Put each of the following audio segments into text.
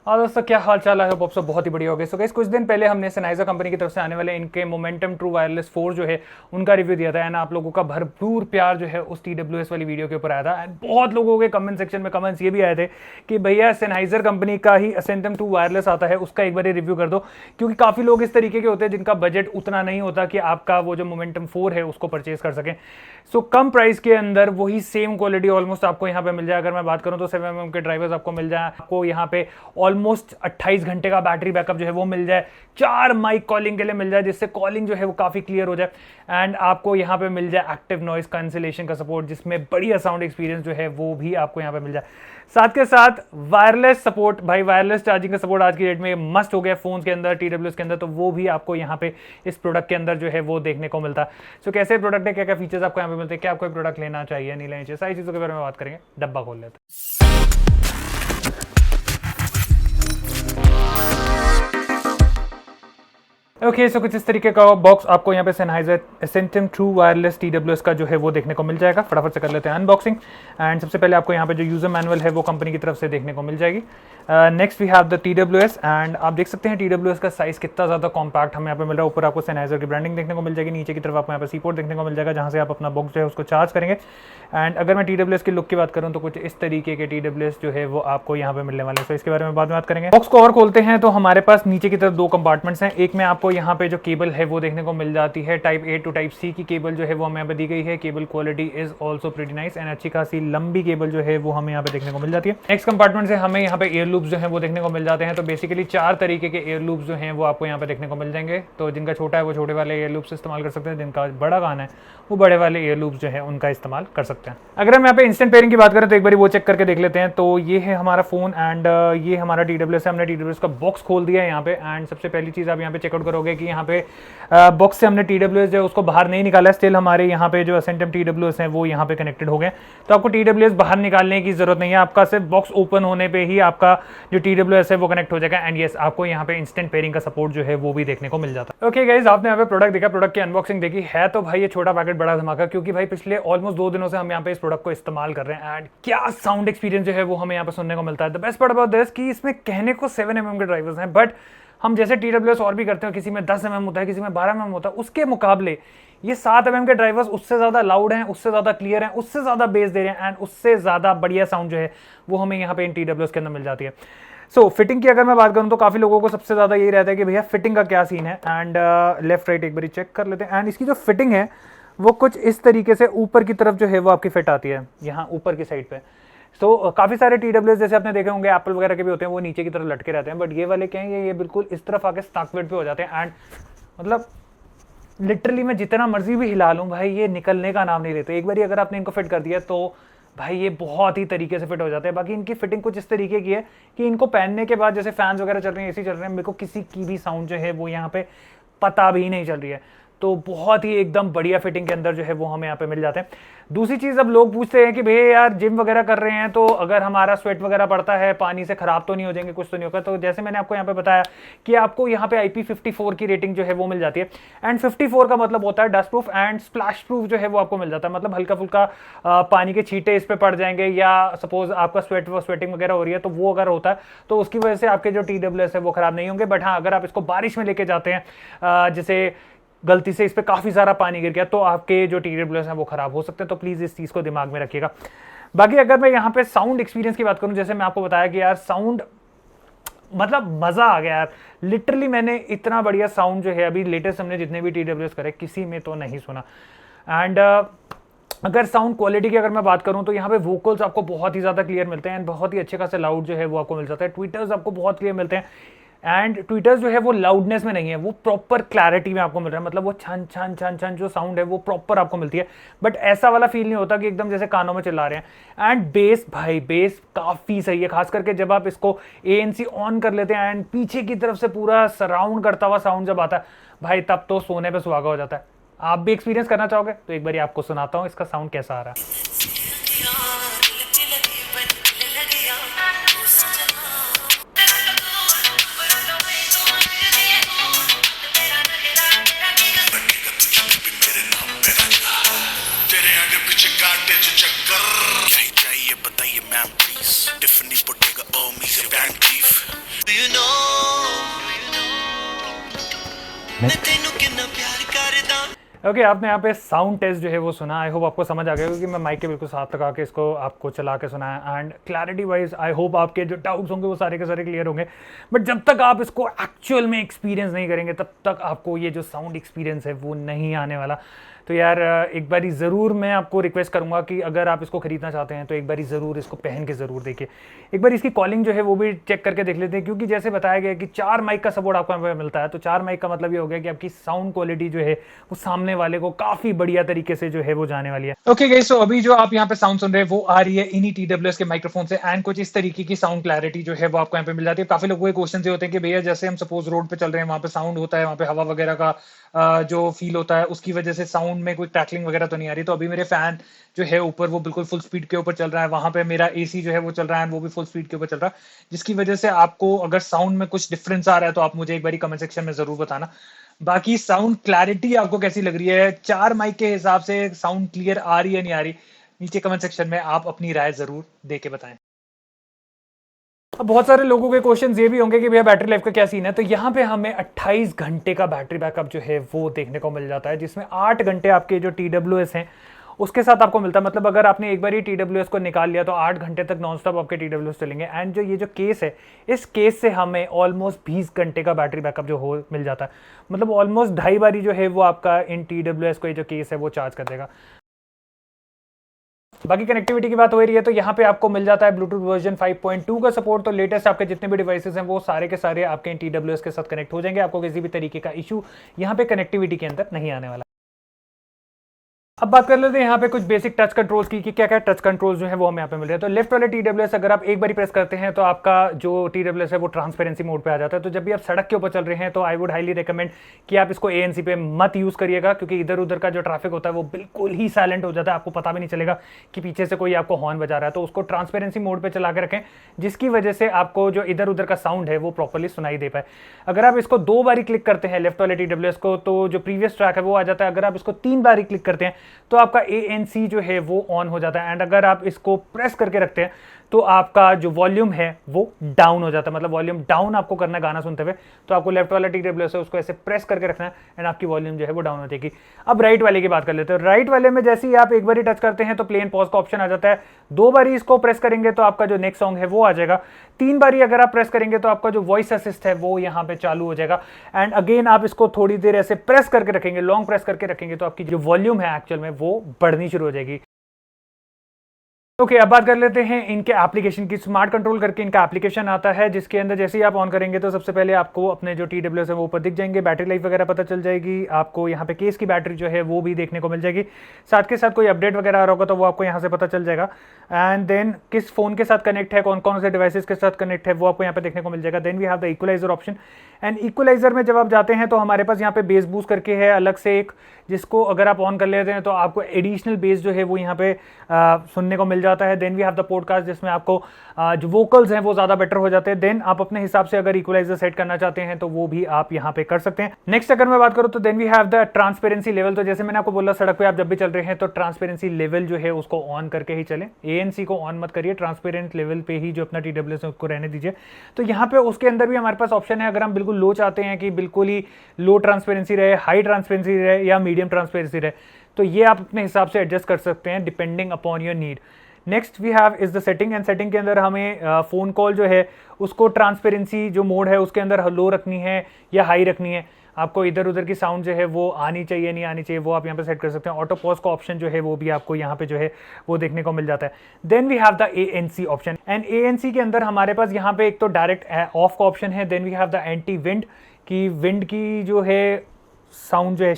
हाँ दोस्तों, क्या हाल चाल है? होप सब बहुत ही बढ़िया हो गए। सो गाइस, कुछ दिन पहले हमने Sennheiser कंपनी की तरफ से आने वाले इनके मोमेंटम ट्रू वायरलेस 4 जो है उनका रिव्यू दिया था। एंड आप लोगों का भरपूर प्यार जो है उस TWS वाली वीडियो के ऊपर आया था। एंड बहुत लोगों के कमेंट सेक्शन में कमेंट्स ये भी आए थे कि भैया Sennheiser कंपनी का ही Ascentum 2 वायरलेस आता है, उसका एक बार रिव्यू कर दो, क्योंकि काफ़ी लोग इस तरीके के होते हैं जिनका बजट उतना नहीं होता कि आपका वो जो मोमेंटम 4 है उसको परचेज कर सकें। सो कम प्राइस के अंदर वही सेम क्वालिटी ऑलमोस्ट आपको यहाँ पे मिल जाए। अगर मैं बात करूँ तो 7mm के ड्राइवर्स आपको मिल जाए, आपको यहाँ पे ऑलमोस्ट 28 घंटे का बैटरी बैकअप जो है वो मिल जाए, 4 माइक कॉलिंग के लिए मिल जाए जिससे कॉलिंग जो है वो काफी क्लियर हो जाए। एंड आपको यहाँ पे मिल जाए एक्टिव नॉइस कैंसिलेशन का सपोर्ट, जिसमें बढ़िया साउंड एक्सपीरियंस जो है वो भी आपको यहाँ पे मिल जाए। साथ के साथ वायरलेस सपोर्ट, भाई वायरलेस चार्जिंग का सपोर्ट आज की डेट में मस्ट हो गया फोन के अंदर, TWS के अंदर, तो वो भी आपको यहाँ पे इस प्रोडक्ट के अंदर जो है वो देखने को मिलता है। सो कैसे प्रोडक्ट है, क्या क्या फीचर्स आपको यहाँ पे मिलते हैं, क्या आपको प्रोडक्ट लेना चाहिए नहीं लेना चाहिए, सारी चीजों के बारे में बात करेंगे। डब्बा खोल लेते हैं। ओके, सो कुछ इस तरीके का बॉक्स आपको यहाँ पे Sennheiser Ascentum True Wireless TWS का जो है वो देखने को मिल जाएगा। फटाफट से कर लेते हैं अनबॉक्सिंग। एंड सबसे पहले आपको यहाँ पे जो यूजर मैनुअल है वो कंपनी की तरफ से देखने को मिल जाएगी। Next we have the TWS। And आप देख सकते हैं TWS का साइज कितना ज़्यादा कॉम्पैक्ट हमें यहाँ पे मिल रहा है। ऊपर आपको Sennheiser की ब्रांडिंग देखने को मिल जाएगी, नीचे की तरफ आपको यहाँ पे सी पोर्ट देखने को मिल जाएगा जहाँ से आप अपना बॉक्स जो है उसको चार्ज करेंगे। एंड अगर मैं TWS की लुक की बात करूँ तो कुछ इस तरीके के TWS जो है वो आपको यहाँ पे मिलने वाले हैं। तो इसके बारे में बाद में बात करेंगे। बॉक्स को और खोलते हैं तो हमारे पास नीचे की तरफ 2 कंपार्टमेंट्स हैं। एक में आपको यहाँ पे जो केबल है वो देखने को मिल जाती है, type A to type C की केबल जो है वो हमें यहाँ पे दी गई है। Cable quality is also pretty nice and अच्छी खासी लंबी केबल जो है वो हमें यहाँ पे देखने को मिल जाती है। नेक्स्ट कंपार्टमेंट से हमें यहाँ पे एयर लूप्स जो है वो देखने को मिल जाते हैं। तो बेसिकली 4 तरीके के एयर लूप्स जो हैं वो आपको यहाँ पे देखने को मिल जाएंगे। तो जिनका छोटा है वो छोटे वाले एयर लूप्स इस्तेमाल कर सकते हैं, जिनका बड़ा कान है वो बड़े वाले एयर लूप्स जो है उनका इस्तेमाल कर सकते हैं। अगर हम यहाँ पे इंस्टेंट पेयरिंग की बात करें तो एक बार वो चेक करके देख लेते हैं। तो ये है हमारा फोन एंड ये हमारा TWS है। हमने TWS का बॉक्स खोल दिया है यहाँ पे। एंड सबसे पहली चीज आप यहाँ पे चेकआउट करोगे कि यहाँ पे बॉक्स से हमने TWS जो है उसको बाहर नहीं निकाला है। स्टिल हमारे यहाँ पे जो Ascentum TWS है वो यहाँ पे कनेक्टेड हो गए। तो आपको TWS बाहर निकालने की जरूरत नहीं है, आपका सिर्फ बॉक्स ओपन होने पे ही आपका जो TWS है वो कनेक्ट हो जाएगा। एंड यस, आपको यहाँ पे इंस्टेंट पेयरिंग का सपोर्ट जो है वो भी देखने को मिल जाता है। ओके गाइस, आपने यहाँ पे प्रोडक्ट देखा, प्रोडक्ट की अनबॉक्सिंग देखी है, तो भाई ये छोटा पैकेट बड़ा धमाका, क्योंकि भाई पिछले ऑलमोस्ट 2 दिनों से हम यहाँ पे इस प्रोडक्ट को इस्तेमाल कर रहे हैं। एंड क्या साउंड एक्सपीरियंस जो है वो हमें यहाँ पे सुनने को मिलता है। The best part about this कि इसमें कहने को 7mm के ड्राइवर्स हैं, बट हम जैसे TWS और भी करते हैं, किसी में 10mm होता है, किसी में 12mm होता है, उसके मुकाबले ये 7mm के ड्राइवर्स उससे ज्यादा लाउड हैं, उससे ज्यादा क्लियर हैं, उससे ज्यादा बेस दे रहे हैं एंड उससे ज्यादा बढ़िया साउंड जो है वो हमें यहाँ पे इन TWS के अंदर मिल जाती है। सो फिटिंग की अगर मैं बात करूँ तो काफी लोगों को सबसे ज्यादा यही रहता है कि भैया फिटिंग का क्या सीन है। एंड लेफ्ट राइट एक बार चेक कर लेते हैं। एंड इसकी जो फिटिंग है वो कुछ इस तरीके से ऊपर की तरफ जो है वो आपकी फिट आती है, यहाँ ऊपर की साइड पे। तो काफी सारे TWS जैसे आपने देखे होंगे, एप्पल वगैरह के भी होते हैं, वो नीचे की तरफ लटके रहते हैं, बट ये वाले क्या है, ये बिल्कुल इस तरफ आके स्टाक वेट पे हो जाते हैं। एंड मतलब लिटरली मैं जितना मर्जी भी हिला लूं भाई, ये निकलने का नाम नहीं लेते। एक बार अगर आपने इनको फिट कर दिया तो भाई ये बहुत ही तरीके से फिट हो जाते हैं। बाकी इनकी फिटिंग कुछ इस तरीके की है कि इनको पहनने के बाद जैसे फैंस वगैरह चल रहे हैं, एसी चल रहे हैं, मेरे को किसी की भी साउंड जो है वो यहाँ पे पता भी नहीं चल रही है। तो बहुत ही एकदम बढ़िया फिटिंग के अंदर जो है वो हमें यहाँ पे मिल जाते हैं। दूसरी चीज, अब लोग पूछते हैं कि भैया यार जिम वगैरह कर रहे हैं तो अगर हमारा स्वेट वगैरह पड़ता है पानी से खराब तो नहीं हो जाएंगे, कुछ तो नहीं होगा। तो जैसे मैंने आपको यहाँ पे बताया कि आपको यहाँ पे IP54 की रेटिंग जो है वो मिल जाती है। एंड 54 का मतलब होता है dust proof and splash proof जो है वो आपको मिल जाता है। मतलब हल्का फुल्का पानी के छींटे इस पे पड़ जाएंगे, या सपोज आपका स्वेटिंग वगैरह हो रही है तो वो अगर होता है तो उसकी वजह से आपके जो TWS है वो खराब नहीं होंगे। बट हाँ, अगर आप इसको बारिश में लेके जाते हैं, जैसे गलती से इस पे काफी सारा पानी गिर गया, तो आपके जो TWS हैं वो खराब हो सकते हैं। तो प्लीज इस चीज को दिमाग में रखिएगा। बाकी अगर मैं यहाँ पे साउंड एक्सपीरियंस की बात करूं, जैसे मैं आपको बताया कि यार साउंड मतलब मजा आ गया यार। लिटरली मैंने इतना बढ़िया साउंड जो है अभी लेटेस्ट हमने जितने भी TWS करे किसी में तो नहीं सुना। एंड अगर साउंड क्वालिटी की अगर मैं बात करूं तो यहाँ पे वोकल्स आपको बहुत ही ज्यादा क्लियर मिलते हैं, बहुत ही अच्छे खासे लाउड जो है वो आपको मिल जाता है। ट्विटर्स आपको बहुत क्लियर मिलते हैं एंड ट्विटर्स जो है वो लाउडनेस में नहीं है, वो प्रॉपर क्लैरिटी में आपको मिल रहा है। मतलब वो छन छन छन छन जो साउंड है वो प्रॉपर आपको मिलती है, बट ऐसा वाला फील नहीं होता कि एकदम जैसे कानों में चिल्ला रहे हैं। एंड बेस, भाई बेस काफी सही है, खास करके जब आप इसको ANC ऑन कर लेते हैं एंड पीछे की तरफ से पूरा सराउंड करता हुआ साउंड जब आता है भाई, तब तो सोने पे सुहागा हो जाता है। आप भी एक्सपीरियंस करना चाहोगे तो एक बार आपको सुनाता हूँ इसका साउंड कैसा आ रहा है। चाहिए बताइए मैम प्लीज, टिफनी पुटेगा ओ मी से बैंक चीफ। ओके आपने यहाँ पे साउंड टेस्ट जो है वो सुना। आई होप आपको समझ आ गया क्योंकि मैं माइक के बिल्कुल साथ लगा के इसको आपको चला के सुनाया। And clarity wise I hope आपके जो डाउट्स होंगे वो सारे के सारे क्लियर होंगे। बट जब तक आप इसको एक्चुअल में एक्सपीरियंस नहीं करेंगे तब तक आपको ये जो साउंड एक्सपीरियंस है वो नहीं आने वाला। तो यार एक बारी ज़रूर मैं आपको रिक्वेस्ट करूंगा कि अगर आप इसको खरीदना चाहते हैं तो एक बारी ज़रूर इसको पहन के ज़रूर देखिए। एक बार इसकी कॉलिंग जो है वो भी चेक करके देख लेते हैं क्योंकि जैसे बताया गया कि 4 माइक का सपोर्ट आपको यहाँ पे मिलता है। तो 4 माइक का मतलब ये हो गया कि आपकी साउंड क्वालिटी जो है वो सामने वाले को काफ़ी बढ़िया तरीके से जो है वो जाने वाली है। ओके गाइस, सो अभी जो आप यहाँ पे साउंड सुन रहे हैं वो आ रही है इन्हीं TWS के माइक्रोफोन से। एंड कुछ इस तरीके की साउंड क्लैरिटी जो है वो आपको यहाँ पे मिल जाती है। काफ़ी लोगों के क्वेश्चन ये होते हैं कि भैया जैसे हम सपोज रोड पे चल रहे हैं वहाँ पे साउंड होता है, वहाँ पे हवा वगैरह का जो फील होता है उसकी वजह से साउंड में कोई क्रैकलिंग वगैरह तो नहीं आ रही। तो अभी मेरे फैन जो है ऊपर वो बिल्कुल फुल स्पीड के ऊपर चल रहा है, वहां पे मेरा AC जो है वो चल रहा है वो भी फुल स्पीड के ऊपर चल रहा है, जिसकी वजह से आपको अगर साउंड में कुछ डिफरेंस आ रहा है तो आप मुझे एक बार कमेंट सेक्शन में जरूर बताना। बाकी साउंड क्लैरिटी आपको कैसी लग रही है, 4 माइक के हिसाब से साउंड क्लियर आ रही है नहीं आ रही, नीचे कमेंट सेक्शन में आप अपनी राय जरूर दे के बताएं। अब बहुत सारे लोगों के क्वेश्चंस ये भी होंगे कि भैया बैटरी लाइफ का क्या सीन है। तो यहाँ पे हमें 28 घंटे का बैटरी बैकअप जो है वो देखने को मिल जाता है, जिसमें 8 घंटे आपके जो TWS हैं उसके साथ आपको मिलता है। मतलब अगर आपने एक बार ही TWS को निकाल लिया तो 8 घंटे तक नॉन स्टॉप आपके TWS चलेंगे। एंड जो ये जो केस है, इस केस से हमें ऑलमोस्ट 20 घंटे का बैटरी बैकअप जो हो मिल जाता है। मतलब ऑलमोस्ट 2.5 बारी जो है वो आपका इन TWS को ये जो केस है वो चार्ज कर देगा। बाकी कनेक्टिविटी की बात हो रही है तो यहाँ पे आपको मिल जाता है ब्लूटूथ वर्जन 5.2 का सपोर्ट। तो लेटेस्ट आपके जितने भी डिवाइसेस हैं वो सारे के सारे आपके TWS के साथ कनेक्ट हो जाएंगे। आपको किसी भी तरीके का इशू यहाँ पे कनेक्टिविटी के अंदर नहीं आने वाला। अब बात कर लेते हैं यहाँ पे कुछ बेसिक टच कंट्रोल्स की कि क्या क्या टच कंट्रोल्स जो है वो हमें यहाँ पे मिल रहे हैं। तो लेफ्ट वाले TWS अगर आप एक बार प्रेस करते हैं तो आपका जो TWS है वो ट्रांसपेरेंसी मोड पे आ जाता है। तो जब भी आप सड़क के ऊपर चल रहे हैं तो आई वुड हाईली रिकमेंड कि आप इसको ANC पे मत यूज करिएगा, क्योंकि इधर उधर का जो ट्रैफिक होता है वो बिल्कुल ही साइलेंट हो जाता है, आपको पता भी नहीं चलेगा कि पीछे से कोई आपको हॉर्न बजा रहा है। तो उसको ट्रांसपेरेंसी मोड पे चला के रखें, जिसकी वजह से आपको जो इधर उधर का साउंड है वो प्रॉपरली सुनाई दे पाए। अगर आप इसको 2 बारी क्लिक करते हैं लेफ्ट वाले TWS को तो जो प्रीवियस ट्रैक है वो आ जाता है। अगर आप इसको 3 बारी क्लिक करते हैं तो आपका ANC जो है वो ऑन हो जाता है। एंड अगर आप इसको प्रेस करके रखते हैं तो आपका जो वॉल्यूम है वो डाउन हो जाता है। मतलब वॉल्यूम डाउन आपको करना है गाना सुनते हुए, तो आपको लेफ्ट वाला TWS है उसको ऐसे प्रेस करके रखना है एंड आपकी वॉल्यूम जो है वो डाउन हो जाएगी। अब राइट वाले की बात कर लेते हैं। राइट वाले में जैसे ही आप एक बार टच करते हैं तो प्ले एंड पॉज का ऑप्शन आ जाता है। 2 बारी इसको प्रेस करेंगे तो आपका जो नेक्स्ट सॉन्ग है वो आ जाएगा। 3 बारी अगर आप प्रेस करेंगे तो आपका जो वॉइस असिस्ट है वो यहाँ पे चालू हो जाएगा। एंड अगेन आप इसको थोड़ी देर ऐसे प्रेस करके रखेंगे, लॉन्ग प्रेस करके रखेंगे तो आपकी जो वॉल्यूम है एक्चुअल में वो बढ़नी शुरू हो जाएगी। ओके, अब बात कर लेते हैं इनके एप्लीकेशन की। स्मार्ट कंट्रोल करके इनका एप्लीकेशन आता है, जिसके अंदर जैसे ही आप ऑन करेंगे तो सबसे पहले आपको अपने जो TWS है वो ऊपर दिख जाएंगे, बैटरी लाइफ वगैरह पता चल जाएगी। आपको यहाँ पे केस की बैटरी जो है वो भी देखने को मिल जाएगी। साथ के साथ कोई अपडेट वगैरह आ रहा होगा तो वो आपको यहाँ से पता चल जाएगा। एंड देन किस फोन के साथ कनेक्ट है, कौन कौन से डिवाइसेस के साथ कनेक्ट है वो आपको यहाँ पे देखने को मिल जाएगा। Then we have the equaliser option. And equaliser में जब आप जाते हैं तो हमारे पास यहाँ पे बेस बूस्ट करके है अलग से एक, जिसको अगर आप ऑन कर लेते हैं तो आपको एडिशनल बेस जो है वो यहाँ पे सुनने को मिल जाता है। Then we have the podcast, जिसमें आपको जो वोकल्स हैं वो ज्यादा बेटर हो जाते हैं। देन आप अपने हिसाब से अगर इक्वलाइजर सेट करना चाहते हैं तो वो भी आप यहाँ पे कर सकते हैं। नेक्स्ट अगर मैं बात करूँ तो then we have the transparency level. तो जैसे मैंने आपको बोला सड़क पे आप जब भी चल रहे हैं तो ट्रांसपेरेंसी लेवल जो है उसको ऑन करके ही चलें। ANC को ऑन मत करिए, ट्रांसपेरेंट लेवल पे ही जो अपना TWS है उसको रहने दीजिए। तो यहाँ पे उसके अंदर भी हमारे पास ऑप्शन है, अगर हम बिल्कुल लो चाहते हैं कि बिल्कुल ही लो ट्रांसपेरेंसी रहे, हाई ट्रांसपेरेंसी रहे या मीडियम ट्रांसपेरेंसी रहे, तो ये आप अपने हिसाब से एडजस्ट कर सकते हैं depending upon your need. Next we have is the setting. And setting के अंदर हमें फोन कॉल जो है उसको ट्रांसपेरेंसी जो मोड है उसके अंदर लो रखनी है या हाई रखनी है। आपको इधर उधर की साउंड जो है वो आनी चाहिए नहीं आनी चाहिए वो आप यहाँ पे सेट कर सकते हैं। ऑटो पॉज का ऑप्शन जो है वो भी आपको यहाँ पे जो है वो देखने को मिल जाता है। Then we have the ANC option. And ANC के अंदर हमारे पास यहाँ पे एक तो डायरेक्ट ऑफ का ऑप्शन है। Then we have the anti wind, की विंड की जो है साउंड जो है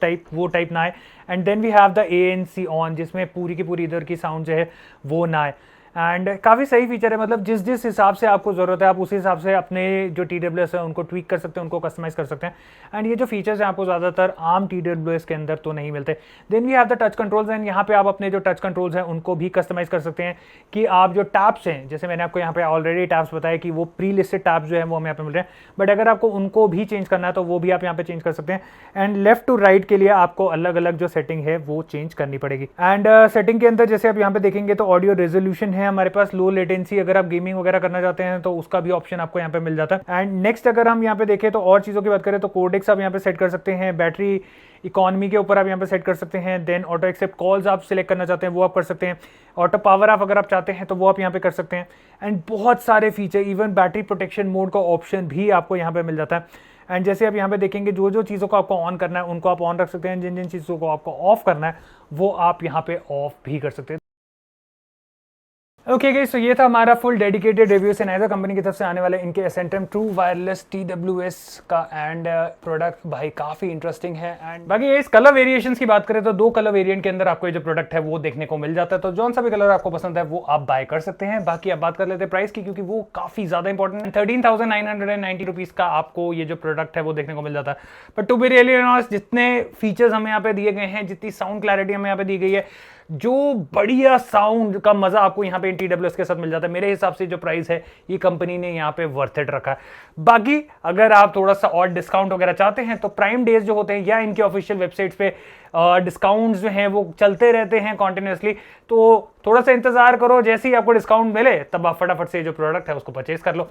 टाइप वो टाइप ना आए। And then we have the ANC on, जिसमें पूरी की पूरी इधर की साउंड जो है वो ना आए। एंड काफ़ी सही फीचर है, मतलब जिस जिस हिसाब से आपको ज़रूरत है आप उसी हिसाब से अपने जो TWS है उनको ट्वीक कर सकते हैं, उनको कस्टमाइज कर सकते हैं। एंड ये जो फीचर्स हैं आपको ज़्यादातर आम TWS के अंदर तो नहीं मिलते। Then we have the touch controls. And यहाँ पे आप अपने जो टच कंट्रोल्स हैं उनको भी कस्टमाइज कर सकते हैं कि आप जो टैप्स हैं, जैसे मैंने आपको यहाँ पे ऑलरेडी टैप्स बताया कि वो प्री लिस्टेड टैप्स जो है वो हमें यहाँ पे मिल रहे हैं, बट अगर आपको उनको भी चेंज करना है तो वो भी आप यहाँ पे चेंज कर सकते हैं। एंड लेफ्ट टू राइट के लिए आपको अलग अलग जो सेटिंग है वो चेंज करनी पड़ेगी। एंड सेटिंग के अंदर जैसे आप यहाँ पे देखेंगे तो ऑडियो रेजोल्यूशन है हैं हमारे पास लो लेटेंसी, अगर आप गेमिंग वगैरह करना चाहते हैं तो उसका भी ऑप्शन आपको यहाँ पे मिल जाता है। एंड नेक्स्ट अगर हम यहाँ पे देखें तो और चीज़ों की बात करें तो कोडेक्स आप यहाँ पे सेट कर सकते हैं, बैटरी इकोनॉमी के ऊपर आप यहाँ पे सेट कर सकते हैं, देन ऑटो एक्सेप्ट कॉल्स आप सिलेक्ट करना चाहते हैं वो आप कर सकते हैं, ऑटो पावर आप अगर आप चाहते हैं तो वो आप यहाँ पे कर सकते हैं। एंड बहुत सारे feature, even battery protection mode का ऑप्शन भी आपको यहाँ पे मिल जाता है। एंड जैसे आप यहाँ पे देखेंगे जो जो चीज़ों को आपको ऑन करना है उनको आप ऑन रख सकते हैं, जिन जिन चीज़ों को आपको ऑफ करना है वो आप यहाँ पे ऑफ भी कर सकते हैं। ओके गाइस, तो ये था हमारा full dedicated review Sennheiser company की तरफ से आने वाले इनके Ascentum True Wireless TWS का एंड प्रोडक्ट भाई काफी इंटरेस्टिंग है। एंड बाकी इस कलर वेरिएशंस की बात करें तो 2 कलर वेरिएंट के अंदर आपको ये जो प्रोडक्ट है वो देखने को मिल जाता है, तो जौन सा भी कलर आपको पसंद है वो आप बाय कर सकते हैं। बाकी आप बात कर लेते हैं प्राइस की, क्योंकि वो काफी ज्यादा इंपॉर्टेंट है। 13,990 रुपीज का आपको ये जो प्रोडक्ट है वो देखने को मिल जाता है। But to be really honest, जितने फीचर्स हमें यहाँ पे दिए गए हैं, जितनी साउंड क्लैरिटी हमें यहाँ पे दी गई है, जो बढ़िया साउंड का मजा आपको यहाँ पे TWS के साथ मिल जाता है, मेरे हिसाब से जो प्राइस है ये कंपनी ने यहाँ पे वर्थ इट रखा है। बाकी अगर आप थोड़ा सा और डिस्काउंट वगैरह चाहते हैं तो प्राइम डेज जो होते हैं या इनके ऑफिशियल वेबसाइट्स पे डिस्काउंट्स जो हैं वो चलते रहते हैं कॉन्टिन्यूसली, तो थोड़ा सा इंतजार करो, जैसे ही आपको डिस्काउंट मिले तब आप फटाफट से जो प्रोडक्ट है उसको परचेज कर लो।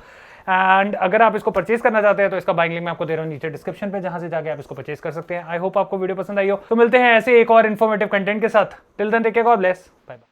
एंड अगर आप इसको परचेज करना चाहते हैं तो इसका बाइंग लिंक मैं आपको दे रहा हूँ नीचे डिस्क्रिप्शन पे, जहां से जाके आप इसको परचेज कर सकते हैं। आई होप आपको वीडियो पसंद आई हो। तो मिलते हैं ऐसे एक और इन्फॉर्मेटिव कंटेंट के साथ। Till then take care, god bless, bye bye.